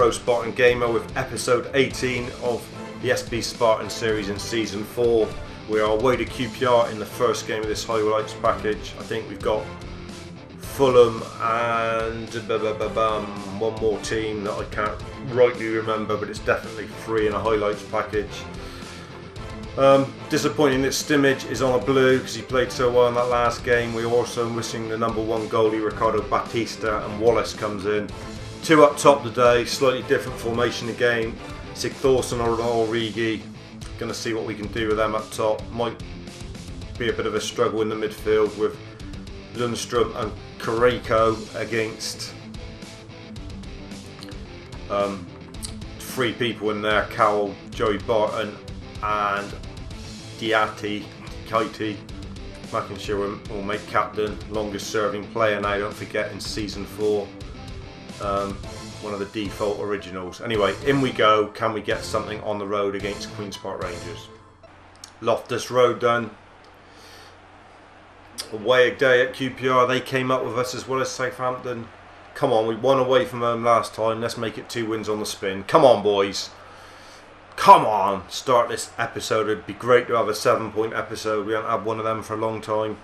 Pro Spartan Gamer with episode 18 of the SB Spartan series in season 4. We are away to QPR in the first game of this highlights package. I think we've got Fulham and one more team that I can't rightly remember, but it's definitely free in a highlights package. Disappointing that Stimage is on a blue because he played so well in that last game. We're also missing the number 1 goalie Ricardo Batista, and Wallace comes in. 2 up top today, slightly different formation again. Sigthorsson or Origi. Going to see what we can do with them up top. Might be a bit of a struggle in the midfield with Lundstrom and Kariko against 3 people in there: Cowell, Joey Barton and Diati, Kaiti. McIntyre will make captain, longest serving player now, don't forget, in season 4. One of the default originals. Anyway, in we go. Can we get something on the road against Queen's Park Rangers? Loftus Road done. Away day at QPR. They came up with us as well as Southampton. Come on, we won away from home last time. Let's make it 2 wins on the spin. Come on, boys. Come on. Start this episode. It'd be great to have a 7-point episode. We haven't had one of them for a long time.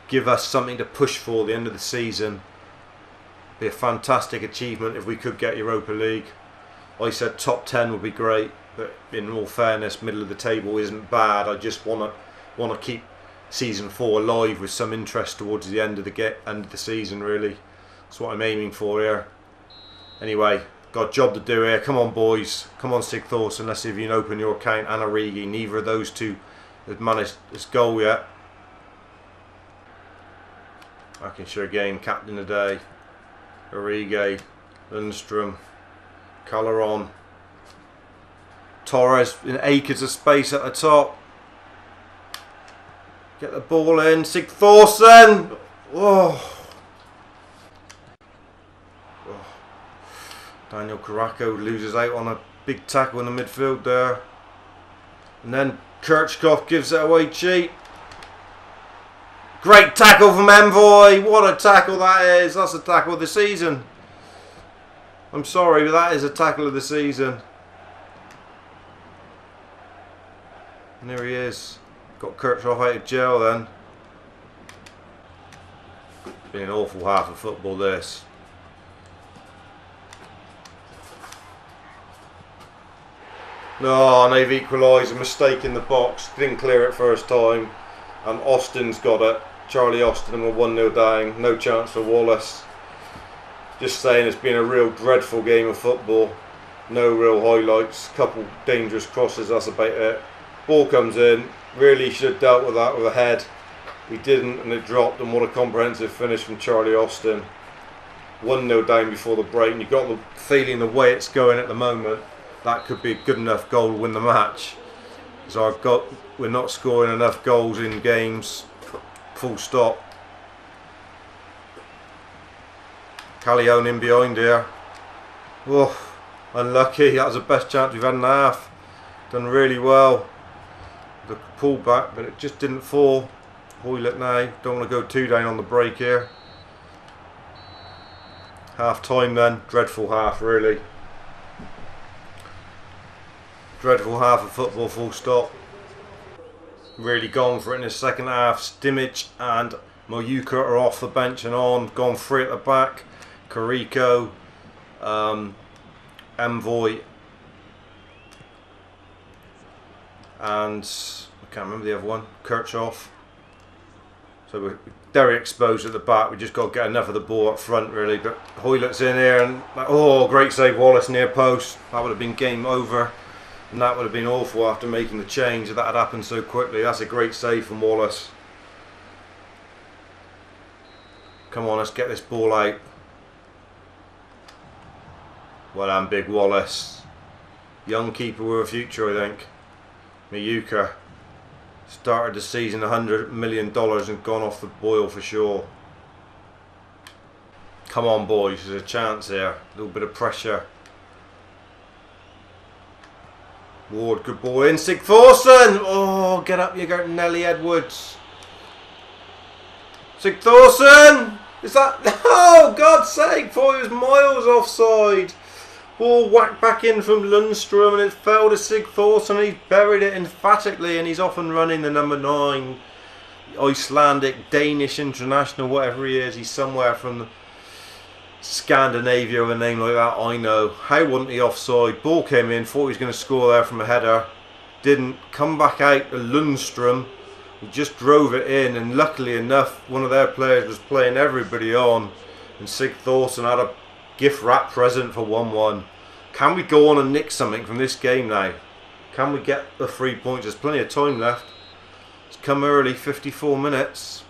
Give us something to push for the end of the season. Be a fantastic achievement if we could get Europa League. I said top 10 would be great, but in all fairness, middle of the table isn't bad. I just want to keep season 4 alive with some interest towards the end of the season. Really, that's what I'm aiming for here. Anyway, got a job to do here. Come on, boys. Come on, Sigthorsson. Let's see if you can open your account. And Origi. Neither of those two have managed this goal yet. McIntyre again, captain today. Origi, Lundstrom, Calderon, Torres in acres of space at the top. Get the ball in, Sigthorsson. Oh. Daniel Karako loses out on a big tackle in the midfield there, and then Kirchhoff gives it away cheap. Great tackle from Envoy. What a tackle that is. That's a tackle of the season. I'm sorry, but that is a tackle of the season. And there he is. Got Kirchhoff out of jail then. Been an awful half of football, this. No, and they've equalised. A mistake in the box. Didn't clear it first time. And Austin's got it. Charlie Austin, we're 1-0 down. No chance for Wallace. Just saying, it's been a real dreadful game of football. No real highlights. Couple dangerous crosses, that's about it. Ball comes in. Really should have dealt with that with a head. He didn't, and it dropped. And what a comprehensive finish from Charlie Austin. 1-0 down before the break. And you've got the feeling the way it's going at the moment, that could be a good enough goal to win the match. So we're not scoring enough goals in games. Full stop. Callejon in behind here. Oh, unlucky. That was the best chance we've had in half. Done really well. The pull back, but it just didn't fall. Hoylett now. Don't want to go too down on the break here. Half time then. Dreadful half, really. Dreadful half of football, full stop. Really gone for it in the second half. Stimage and Moyuka are off the bench and on. Gone free at the back. Kariko, Envoy, and I can't remember the other one. Kirchhoff. So we're very exposed at the back. We just got to get enough of the ball up front, really. But Hoylett's in here, and oh, great save, Wallace, near post. That would have been game over. And that would have been awful after making the change if that had happened so quickly. That's a great save from Wallace. Come on, let's get this ball out. Well done, big Wallace. Young keeper with a future, I think. Miyuka started the season $100 million and gone off the boil for sure. Come on, boys, there's a chance here. A little bit of pressure. Ward, good ball in. Sigthorsson! Oh, get up, you got Nelly Edwards. Sigthorsson! Is that... Oh, God's sake, thought he was miles offside. Ball whacked back in from Lundstrom and it fell to Sig Thorson. He's buried it emphatically and he's off and running, the number 9. Icelandic, Danish international, whatever he is. He's somewhere from Scandinavia with a name like that, I know. How wasn't he offside? Ball came in, thought he was going to score there from a header. Didn't. Come back out to Lundstrom. He just drove it in, and luckily enough, one of their players was playing everybody on, and Sig Thorson had a gift wrap present for 1-1. Can we go on and nick something from this game now? Can we get the 3 points? There's plenty of time left. It's come early, 54 minutes.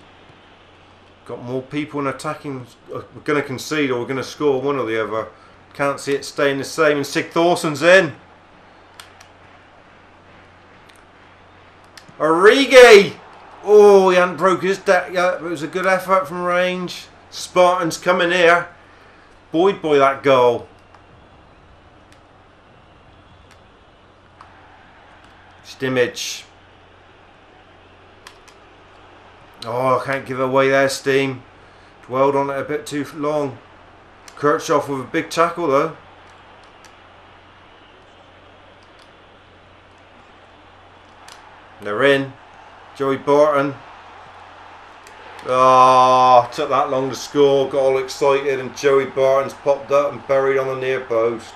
Got more people in attacking. We're going to concede or we're going to score, one or the other. Can't see it staying the same, and Sig Thorson's in. Origi! Oh, he hadn't broke his deck yet, but it was a good effort from range. Spartans coming here. Buoyed by that goal. Stimmage. Oh, I can't give away there, Steam. Dwelled on it a bit too long. Kirchhoff with a big tackle though. They're in. Joey Barton. Oh, took that long to score. Got all excited and Joey Barton's popped up and buried on the near post.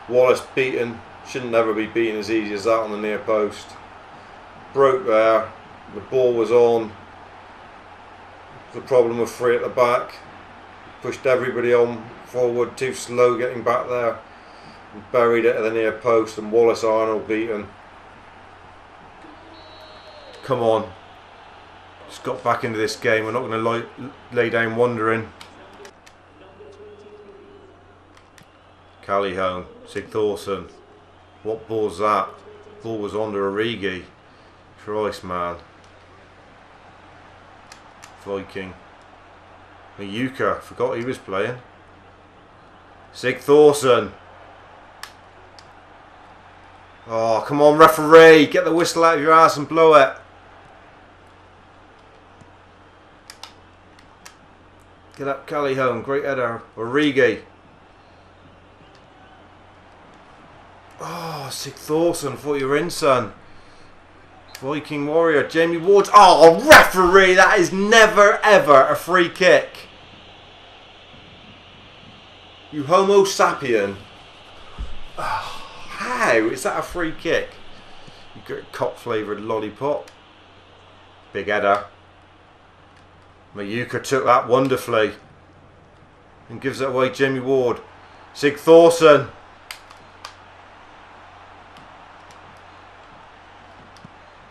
Wallace beaten. Shouldn't never be beaten as easy as that on the near post. Broke there. The ball was on. The problem with 3 at the back. Pushed everybody on forward. Too slow getting back there. And buried it at the near post and Wallace Arnold beaten. Come on. Just got back into this game. We're not going to lay down wondering. Callie-Hone. Sig Thorson. What ball's that? Ball was on to Origi. Christ, man. Viking. Mayuka. Forgot he was playing. Sig Thorson. Oh, come on, referee. Get the whistle out of your ass and blow it. Get up, Callie-Hone. Great header. Origi. Oh, Sig Thorson. Thought you were in, son. Viking Warrior. Jamie Ward. Oh, referee. That is never, ever a free kick. You homo sapien. Oh, how is that a free kick? You get a cop flavoured lollipop. Big header. Mayuka took that wonderfully and gives it away. Jamie Ward. Sig Thorson.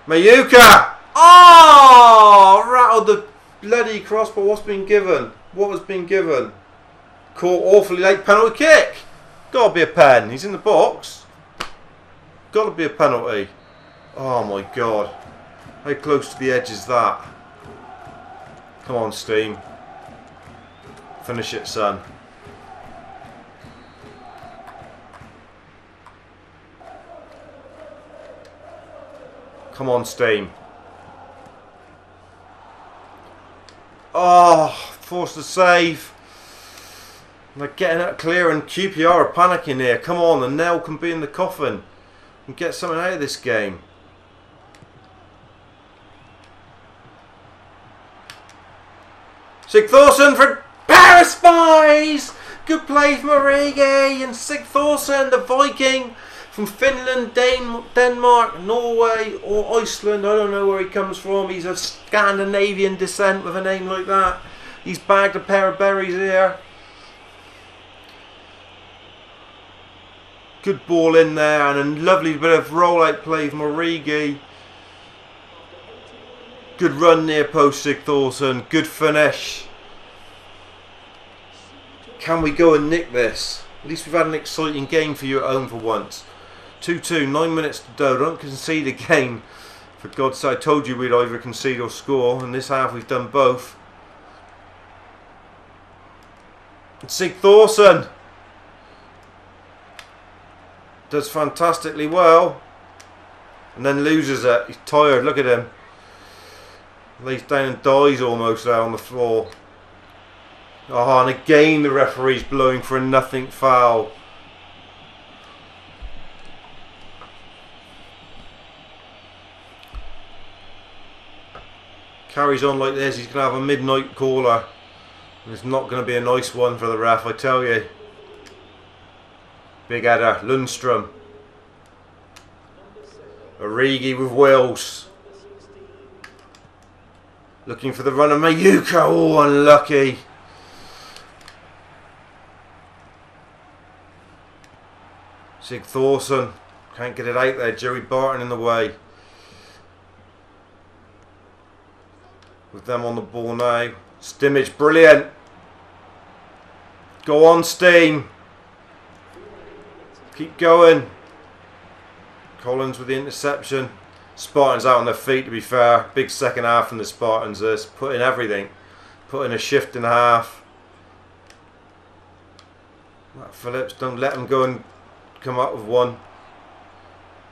Mayuka! Oh! Rattled the bloody crossbar. What's been given? What has been given? Caught awfully late. Penalty kick. Gotta be a pen. He's in the box. Gotta be a penalty. Oh my god. How close to the edge is that? Come on, Steam. Finish it, son. Come on, Steam. Oh, forced to save. They're getting it clear and QPR are panicking here. Come on, the nail can be in the coffin and get something out of this game. Sig Thorson for Paris Spies! Good play from Origi and Sig Thorson, the Viking from Finland, Denmark, Norway or Iceland. I don't know where he comes from. He's of Scandinavian descent with a name like that. He's bagged a pair of berries here. Good ball in there and a lovely bit of rollout play from Origi. Good run near post, Sig Thorson. Good finish. Can we go and nick this? At least we've had an exciting game for you at home for once. 2-2, 9 minutes to go. Don't concede again. For God's sake, I told you we'd either concede or score. And this half we've done both. Sig Thorson does fantastically well. And then loses it. He's tired. Look at him. Lays down and dies almost there on the floor. Oh, and again the referee's blowing for a nothing foul. Carries on like this, he's going to have a midnight caller. And it's not going to be a nice one for the ref, I tell you. Big header, Lundstrom. Origi with Wills. Looking for the run of Mayuka. Oh, unlucky. Sigthorsson. Can't get it out there. Joey Barton in the way. With them on the ball now. Stimmage, brilliant. Go on, Steam. Keep going. Collins with the interception. Spartans out on their feet, to be fair. Big second half from the Spartans. This put in everything. Put in a shift and a half. Matt Phillips, don't let him go and come up with one.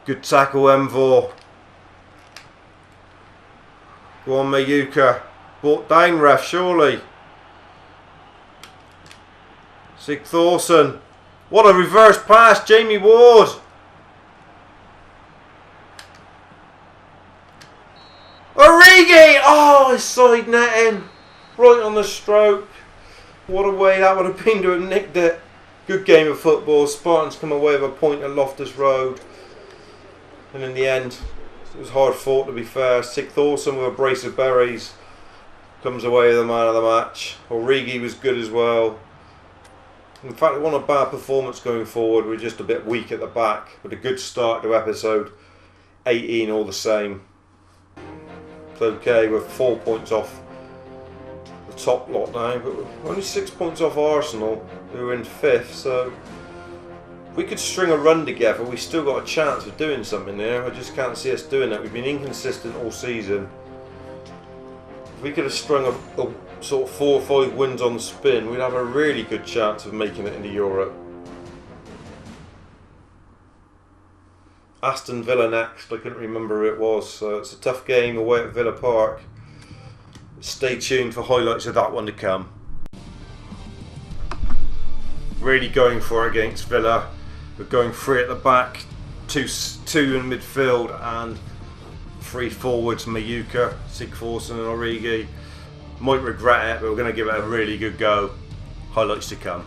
Good tackle, Envor. Go on, Mayuka. Brought down, ref, surely. Sigthorsson. What a reverse pass, Jamie Ward. Origi! Oh, his side netting. Right on the stroke. What a way that would have been to have nicked it. Good game of football. Spartans come away with a point at Loftus Road. And in the end, it was hard fought, to be fair. Sigthorsson with a brace of berries comes away with the man of the match. Origi was good as well. In fact, it wasn't a bad performance going forward. We're just a bit weak at the back. But a good start to episode 18 all the same. It's okay, we're 4 points off the top lot now. But we're only 6 points off Arsenal, who are in 5th. So if we could string a run together, we still got a chance of doing something there. I just can't see us doing that. We've been inconsistent all season. If we could have strung a sort of 4 or 5 wins on the spin, we'd have a really good chance of making it into Europe. Aston Villa next. I couldn't remember who it was, so it's a tough game away at Villa Park. Stay tuned for highlights of that one to come. Really going for it against Villa. We're going 3 at the back, 2 in midfield, and 3 forwards. Mayuka, Sigthorsson and Origi. Might regret it, but we're going to give it a really good go. Highlights to come.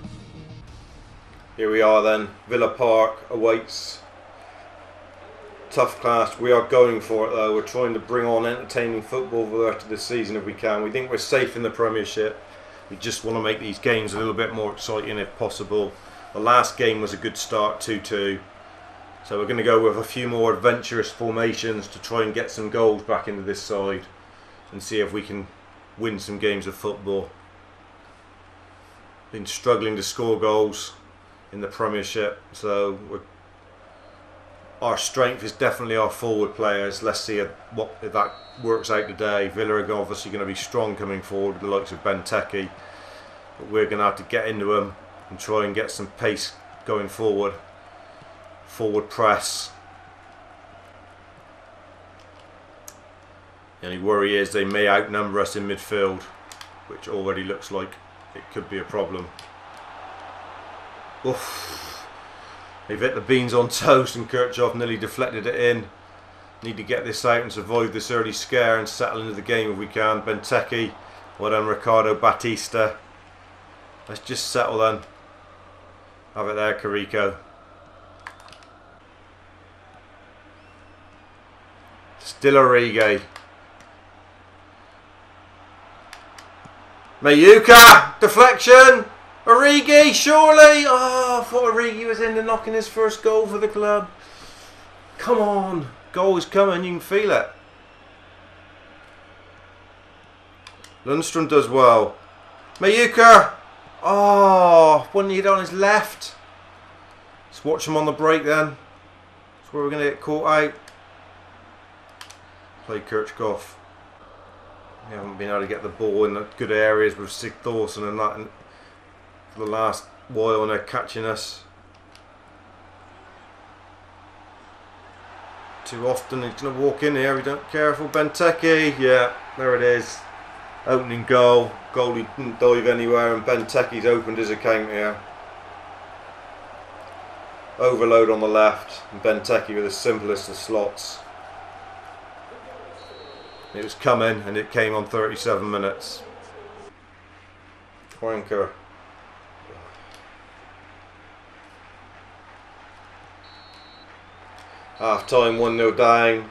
Here we are then. Villa Park awaits. Tough clash. We are going for it though. We're trying to bring on entertaining football for the rest of the season if we can. We think we're safe in the Premiership. We just want to make these games a little bit more exciting if possible. The last game was a good start, 2-2. So we're going to go with a few more adventurous formations to try and get some goals back into this side and see if we can win some games of football. Been struggling to score goals in the Premiership, so our strength is definitely our forward players. Let's see if that works out today. Villa are obviously going to be strong coming forward with the likes of Benteke, but we're going to have to get into them and try and get some pace going forward. Forward press. The only worry is they may outnumber us in midfield, which already looks like it could be a problem. Oof. They've hit the beans on toast and Kirchhoff nearly deflected it in. Need to get this out and survive this early scare and settle into the game if we can. Benteke, well done Ricardo Batista. Let's just settle then. Have it there, Carrico. Still Origi. Mayuka! Deflection! Origi, surely! Oh, I thought Origi was in there knocking his first goal for the club. Come on. Goal is coming, you can feel it. Lundstrom does well. Mayuka! Oh, one hit on his left. Let's watch him on the break then. That's where we're going to get caught out. Play Kirchhoff. We haven't been able to get the ball in the good areas with Sigthorsson and that for the last while, and they're catching us. Too often he's going to walk in here, we don't careful. Benteke, yeah, there it is. Opening goal. Goalie didn't dive anywhere and Benteke's opened his account here. Overload on the left and Benteke with the simplest of slots. It was coming, and it came on 37 minutes. Quanker. Half time 1-0 down,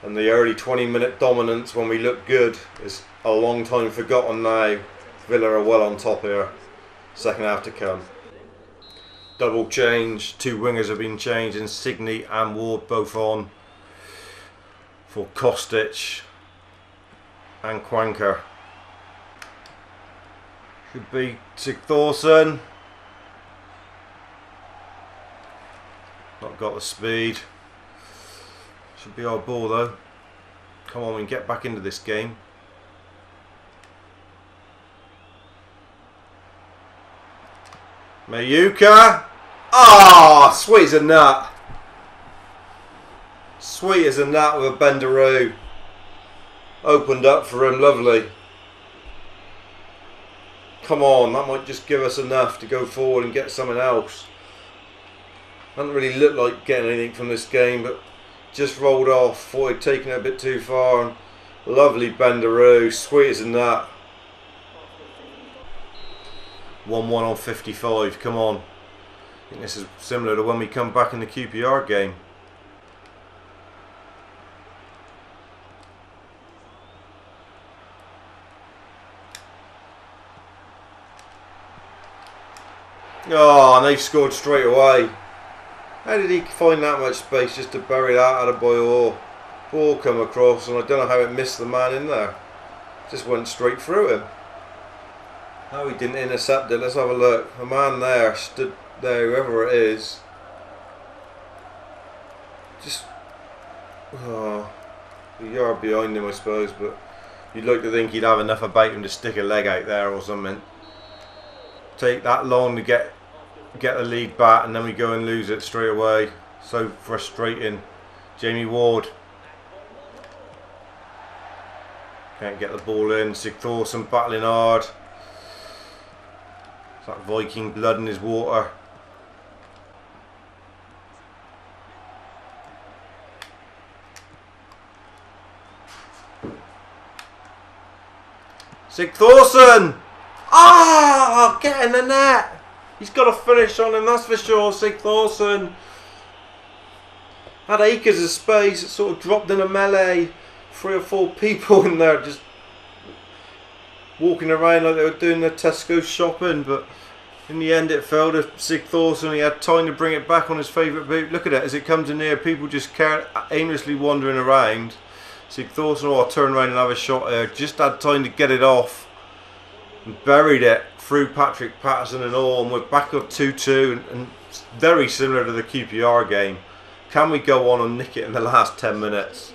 and the early 20-minute dominance when we looked good is a long time forgotten now. Villa are well on top here. Second half to come. Double change, 2 wingers have been changed, Insigne and Ward both on for Kostic and Quanker. Should be Sigthorsson. Not got the speed. Should be our ball though. Come on, we can get back into this game. Mayuka. Ah, sweet as a nut. Sweet as a nut with a Bendaroo. Opened up for him, lovely. Come on, that might just give us enough to go forward and get something else. Doesn't really look like getting anything from this game, but just rolled off. Thought he'd taken it a bit too far. And lovely Bendaroo, sweet as a nut. 1-1 on 55, come on. I think this is similar to when we come back in the QPR game. Oh, and they've scored straight away. How did he find that much space just to bury that out of Boyle? Ball come across, and I don't know how it missed the man in there. Just went straight through him. How he didn't intercept it, let's have a look. A man there, stood there, whoever it is. Just, oh, a yard behind him I suppose, but you'd like to think he'd have enough about him to stick a leg out there or something. Take that long to get the lead back, and then we go and lose it straight away. So frustrating. Jamie Ward can't get the ball in. Sigthorsson battling hard. It's like Viking blood in his water. Sigthorsson! Ah, get in the net! He's got a finish on him, that's for sure. Sigthorsson had acres of space. It sort of dropped in a melee. 3 or 4 people in there just walking around like they were doing their Tesco shopping, but in the end it fell to Sigthorsson. He had time to bring it back on his favourite boot. Look at it, as it comes in here, people just aimlessly wandering around. Sigthorsson, oh, I'll turn around and have a shot there. Just had time to get it off and buried it through Patrick Patterson and all, and we're back up 2-2, and very similar to the QPR game. Can we go on and nick it in the last 10 minutes?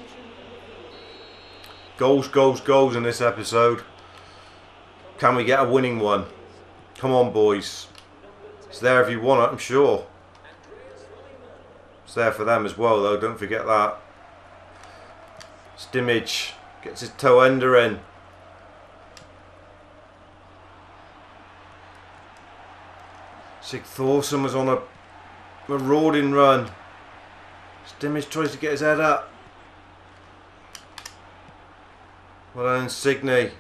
Goals, goals, goals in this episode. Can we get a winning one? Come on, boys. It's there if you want it, I'm sure. It's there for them as well, though, don't forget that. Stimage gets his toe ender in. Sigthorsson was on a marauding run. Stimage tries to get his head up. Well done, Insigne.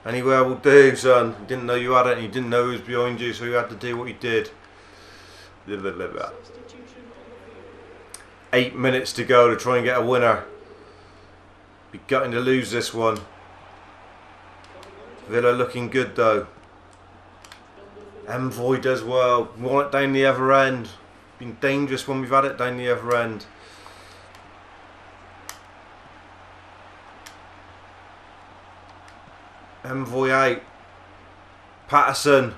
Anywhere will do, son. You didn't know you had it, and you didn't know who was behind you, so you had to do what you did. 8 minutes to go to try and get a winner. Be gutting to lose this one. Villa looking good though. Envoy does well. We want it down the other end. Been dangerous when we've had it down the other end. Envoy out. Patterson.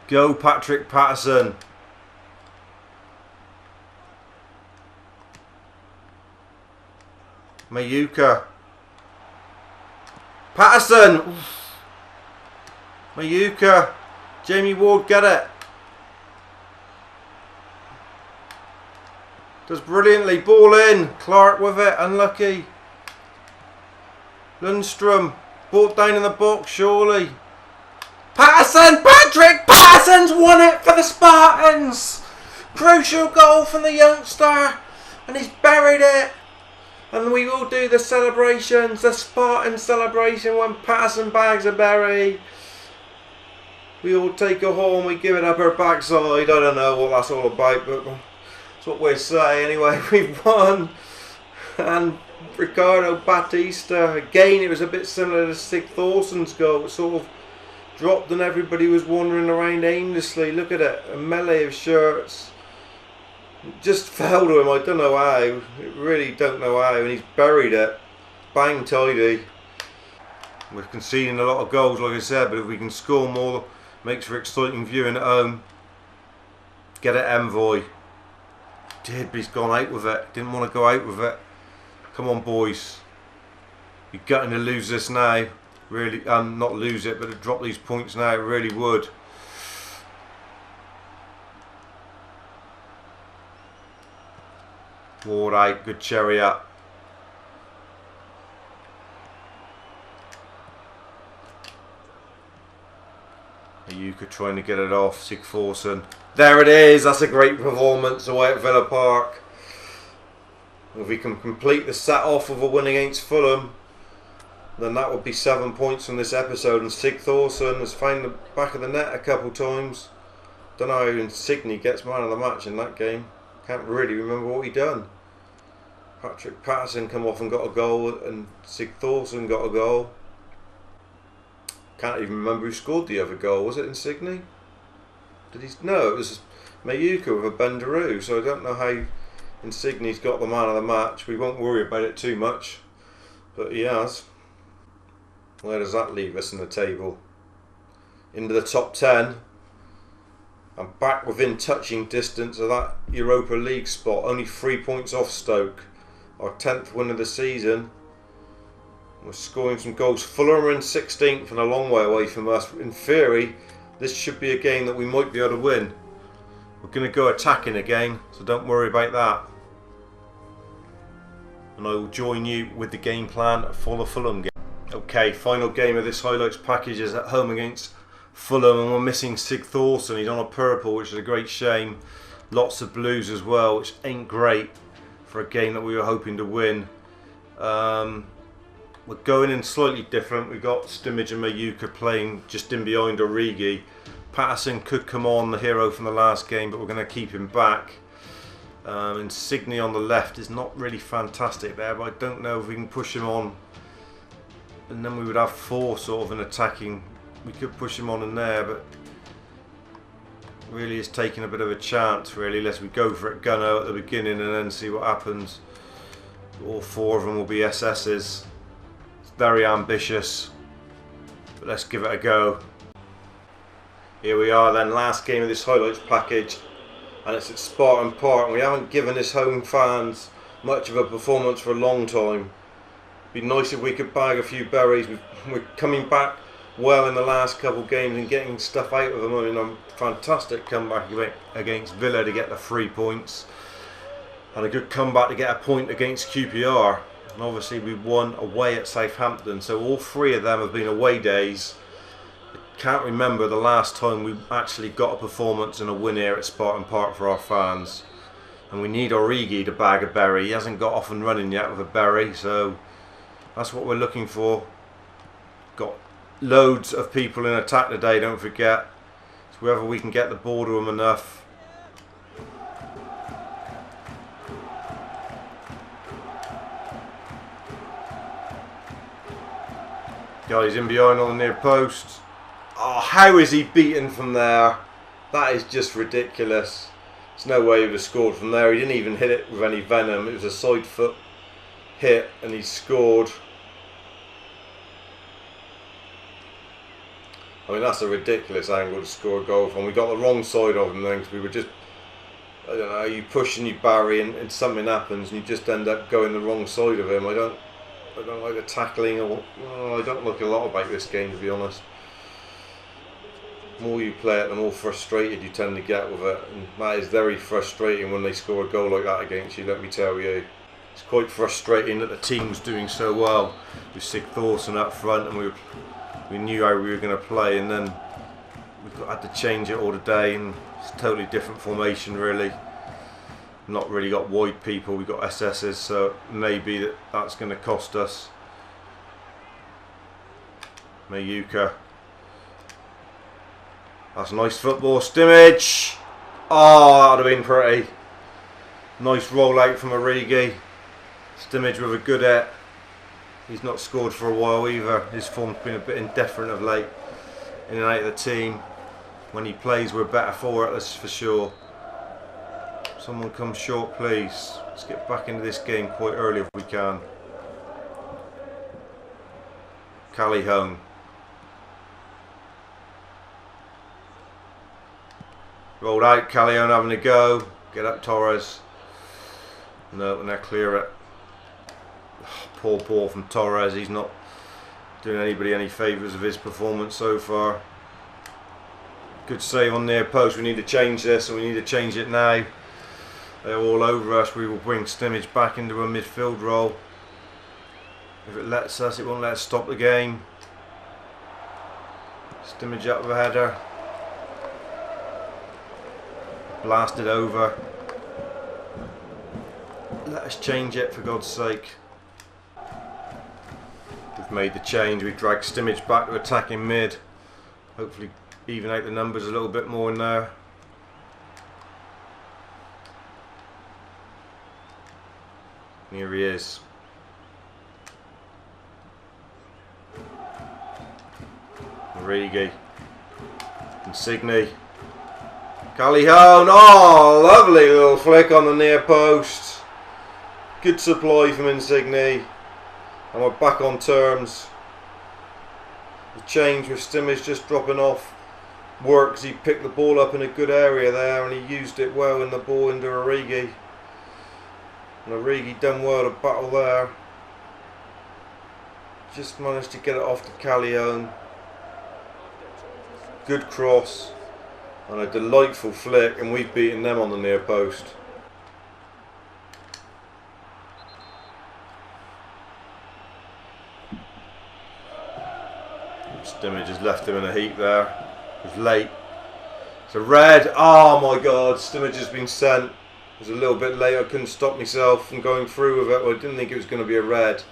Go Patrick Patterson. Mayuka. Patterson. Oof. Mayuka. Jamie Ward, get it. Does brilliantly. Ball in. Clark with it. Unlucky. Lundstrom. Ball down in the box, surely. Patterson. Patrick Patterson's won it for the Spartans. Crucial goal from the youngster. And he's buried it. And we will do the celebrations, the Spartan celebration when Patterson bags a berry. We all take her home, we give it up her backside. I don't know what that's all about, but that's what we're saying. Anyway, we've won. And Ricardo Batista, again, it was a bit similar to Stig Thorsson's goal. It sort of dropped and everybody was wandering around aimlessly. Look at it, a melee of shirts. It just fell to him, I don't know how. I really don't know how, and he's buried it. Bang tidy. We're conceding a lot of goals, like I said, but if we can score more, makes for exciting viewing at home. Get it, Envoy. Did, but he's gone out with it. Didn't want to go out with it. Come on, boys. You're gutting to lose this now. Really, not lose it, but to drop these points now, it really would. Ward out, good cherry up. Ayuka trying to get it off, Sigthorsson. There it is, that's a great performance away at Villa Park. If we can complete the set off of a win against Fulham, then that would be 7 points from this episode. And Sigthorsson has found the back of the net a couple times. Don't know how Insigne gets man of the match in that game. Can't really remember what he done. Patrick Patterson come off and got a goal, and Sigthorsson got a goal. Can't even remember who scored the other goal. Was it Insigne? Did he? No, it was Mayuka with a benderoo. So I don't know how Insigne's got the man of the match. We won't worry about it too much, but he has. Where does that leave us in the table? Into the top 10. I'm back within touching distance of that Europa League spot. Only 3 points off Stoke. Our 10th win of the season. We're scoring some goals. Fulham are in 16th and a long way away from us. In theory, this should be a game that we might be able to win. We're going to go attacking again, so don't worry about that. And I will join you with the game plan for the Fulham game. Okay, final game of this highlights package is at home against Fulham, and we're missing Sigthorsson. He's on a purple, which is a great shame. Lots of blues as well, which ain't great for a game that we were hoping to win. We're going in slightly different. We've got Stimage and Mayuka playing just in behind Origi. Patterson could come on, the hero from the last game, but we're going to keep him back. Insigne on the left is not really fantastic there, but I don't know if we can push him on. And then we would have 4 sort of an attacking. We could push him on in there, but really is taking a bit of a chance, really, unless we go for it gunno at the beginning and then see what happens. All 4 of them will be SS's. It's very ambitious, but let's give it a go. Here we are then, last game of this highlights package, and it's at Spartan Park, and we haven't given his home fans much of a performance for a long time. It'd be nice if we could bag a few berries. We're coming back well in the last couple of games and getting stuff out of them. I mean, a fantastic comeback against Villa to get the 3 points, and a good comeback to get a point against QPR. And obviously we won away at Southampton, so all 3 of them have been away days. I can't remember the last time we actually got a performance and a win here at Spartan Park for our fans. And we need Origi to bag a berry. He hasn't got off and running yet with a berry, so that's what we're looking for. Got loads of people in attack today, don't forget. So wherever we can get the ball to them enough. Guys in behind on the near post. Oh, how is he beaten from there? That is just ridiculous. There's no way he would have scored from there. He didn't even hit it with any venom. It was a side foot hit and he scored. I mean, that's a ridiculous angle to score a goal from. We got the wrong side of him then, because we were just, I don't know, you push and you bury and something happens and you just end up going the wrong side of him. I don't like the tackling, or I don't like a lot about this game, to be honest. The more you play it, the more frustrated you tend to get with it, and that is very frustrating when they score a goal like that against you, let me tell you. It's quite frustrating that the team's doing so well with Sigthorsson up front, and we knew how we were going to play, and then we had to change it all today, and it's a totally different formation really. Not really got wide people, we've got SSs, so maybe that's going to cost us. Mayuka. That's nice football. Stimage! Oh, that would have been pretty. Nice roll out from Origi. Stimage with a good hit. He's not scored for a while either. His form's been a bit indifferent of late. In and out of the team. When he plays, we're better for it, that's for sure. Someone come short, please. Let's get back into this game quite early if we can. Callie-Hone. Rolled out, Callie-Hone having a go. Get up, Torres. No, and they clear it. Poor ball from Torres. He's not doing anybody any favours of his performance so far. Good save on near post. We need to change this, and we need to change it now. They're all over us. We will bring Stimage back into a midfield role. If it lets us, it won't let us stop the game. Stimage up with a header. Blasted over. Let us change it, for God's sake. We've made the change. We dragged Stimage back to attacking mid. Hopefully even out the numbers a little bit more in there. Here he is. Origi. Insigne. Callie-Hone. Oh, lovely little flick on the near post. Good supply from Insigne. And we're back on terms. The change with Stimage just dropping off works. He picked the ball up in a good area there and he used it well in the ball into Origi. And Origi done well to battle there. Just managed to get it off to Callie-Hone. Good cross. And a delightful flick, and we've beaten them on the near post. Stimage has left him in a heap there. It was late. It's a red. Oh my God, Stimage has been sent. It was a little bit late. I couldn't stop myself from going through with it. Well, I didn't think it was going to be a red.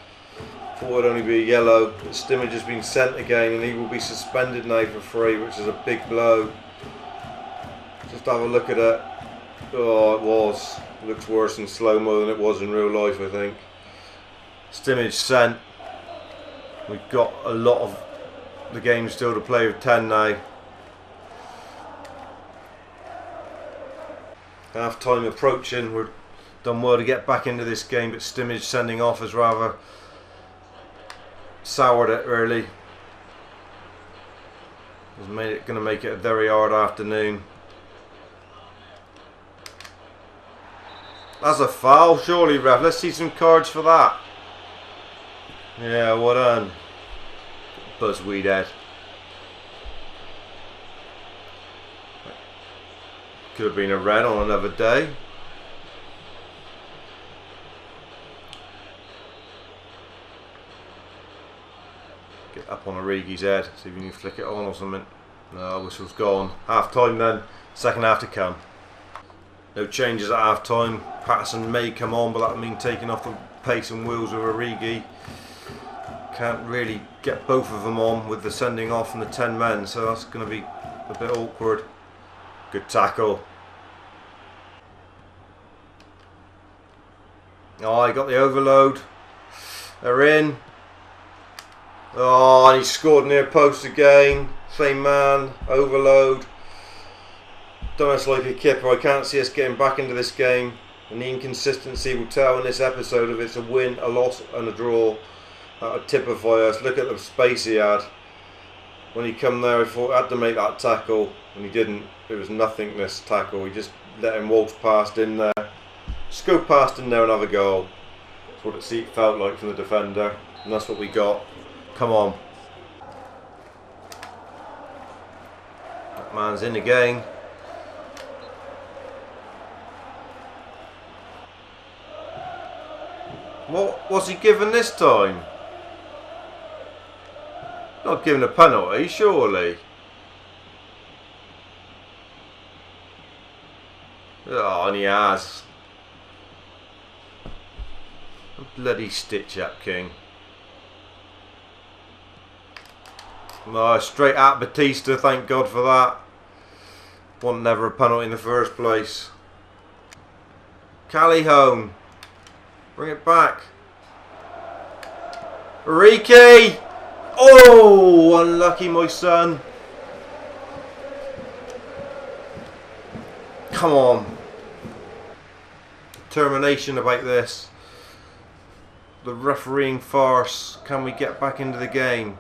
Thought it'd only be a yellow. But Stimage has been sent again, and he will be suspended now for 3, which is a big blow. Just have a look at it. Oh, it was. It looks worse in slow-mo than it was in real life, I think. Stimage sent. We've got a lot of the game still to play with 10 now. Half time approaching. We're done well to get back into this game, but Stimage sending off has rather soured it really. It's going to make it a very hard afternoon. That's a foul, surely, ref. Let's see some cards for that. Yeah, well done. Buzzweed head. Could have been a red on another day. Get up on Origi's head. See if you can flick it on or something. No, whistle's gone. Half time then. Second half to come. No changes at half time. Patterson may come on, but that would mean taking off the pace and wheels of Origi. Can't really get both of them on with the sending off and the 10 men, so that's going to be a bit awkward. Good tackle. Oh, he got the overload. They're in. Oh, and he scored near post again. Same man. Overload. Done us like a kipper. I can't see us getting back into this game. And the inconsistency will tell in this episode if it's a win, a loss and a draw. That would typify us. Look at the space he had. When he come there, I thought I had to make that tackle. And he didn't. It was nothingness tackle. He just let him waltz past in there. Just go past in there and have a goal. That's what it felt like from the defender. And that's what we got. Come on. That man's in again. What's he given this time? Not given a penalty, surely. Oh, and he has. Bloody stitch up, King. Oh, straight at Batista, thank God for that. Wasn't never a penalty in the first place. Callejon. Bring it back. Origi! Oh, unlucky, my son. Come on. Determination about this. The refereeing farce. Can we get back into the game?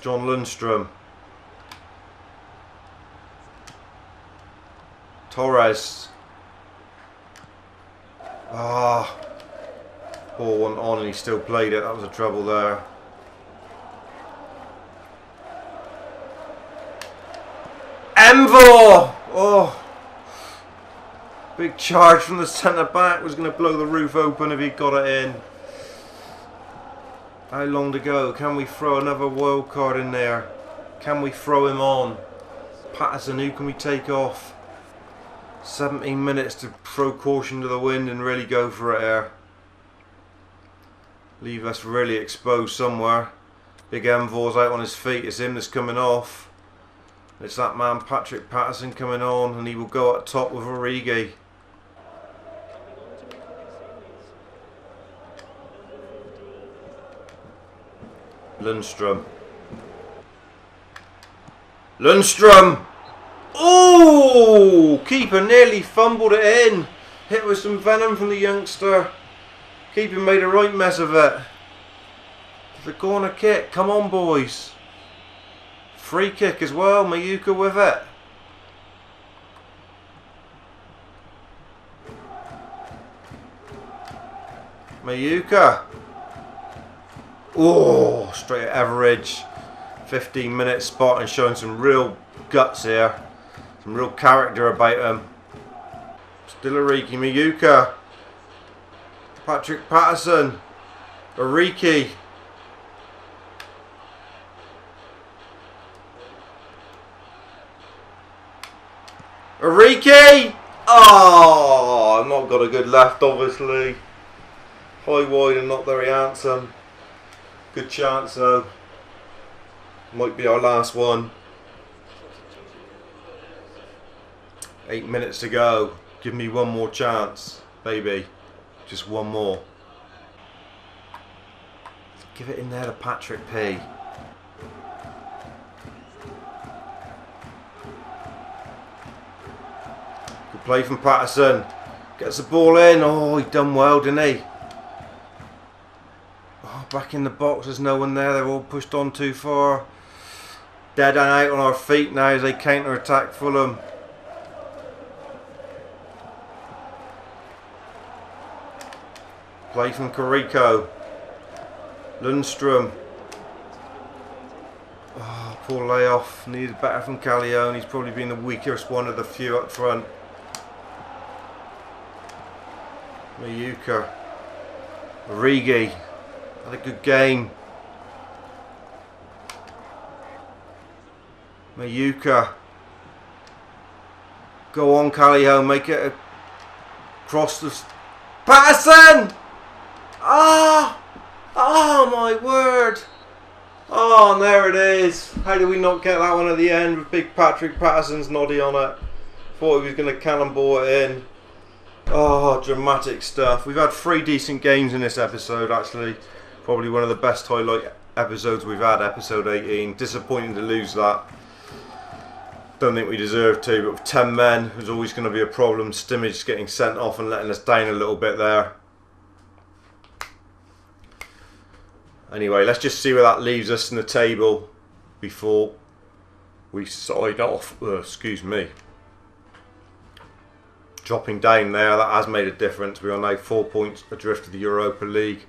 John Lundstrom. Torres. Ah. Ball went on and he still played it. That was a trouble there. Envor! Oh. Big charge from the centre back. Was going to blow the roof open if he got it in. How long to go? Can we throw another wild card in there? Can we throw him on? Patterson, who can we take off? 17 minutes to throw caution to the wind and really go for it here. Leave us really exposed somewhere. Big Envor's out on his feet. It's him that's coming off. It's that man Patrick Patterson coming on, and he will go up top with Origi. Lundstrom. Lundstrom! Oh! Keeper nearly fumbled it in. Hit with some venom from the youngster. Keeper made a right mess of it. The corner kick. Come on, boys. Free kick as well. Mayuka with it. Mayuka. Oh, straight at average. 15 minutes spot and showing some real guts here. Some real character about him. Still Origi, Mayuka. Patrick Patterson. Origi. Origi! Oh, I've not got a good left, obviously. High wide and not very handsome. Good chance though. Might be our last one. 8 minutes to go. Give me one more chance, baby. Just one more. Give it in there to Patrick P. Good play from Patterson. Gets the ball in. Oh, he done well, didn't he? Oh, back in the box. There's no one there. They're all pushed on too far. Dead and out on our feet now as they counter-attack Fulham. Play from Carrico. Lundstrom. Oh, poor layoff. Needed better from Callejon. He's probably been the weakest one of the few up front. Mayuka. Origi. Had a good game. Mayuka. Go on, Callejon. Make it across the... Patterson! Ah! Oh my word! Oh, and there it is. How did we not get that one at the end with big Patrick Patterson's noddy on it? Thought he was going to cannonball it in. Oh, dramatic stuff. We've had 3 decent games in this episode, actually. Probably one of the best highlight episodes we've had, episode 18. Disappointing to lose that. Don't think we deserve to, but with 10 men, there's always going to be a problem. Stimage getting sent off and letting us down a little bit there. Anyway, let's just see where that leaves us in the table before we side off. Excuse me. Dropping down there, that has made a difference. We are now 4 points adrift of the Europa League.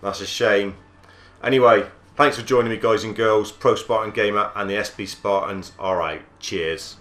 That's a shame. Anyway, thanks for joining me, guys and girls. Pro Spartan Gamer and the SB Spartans are out. Cheers.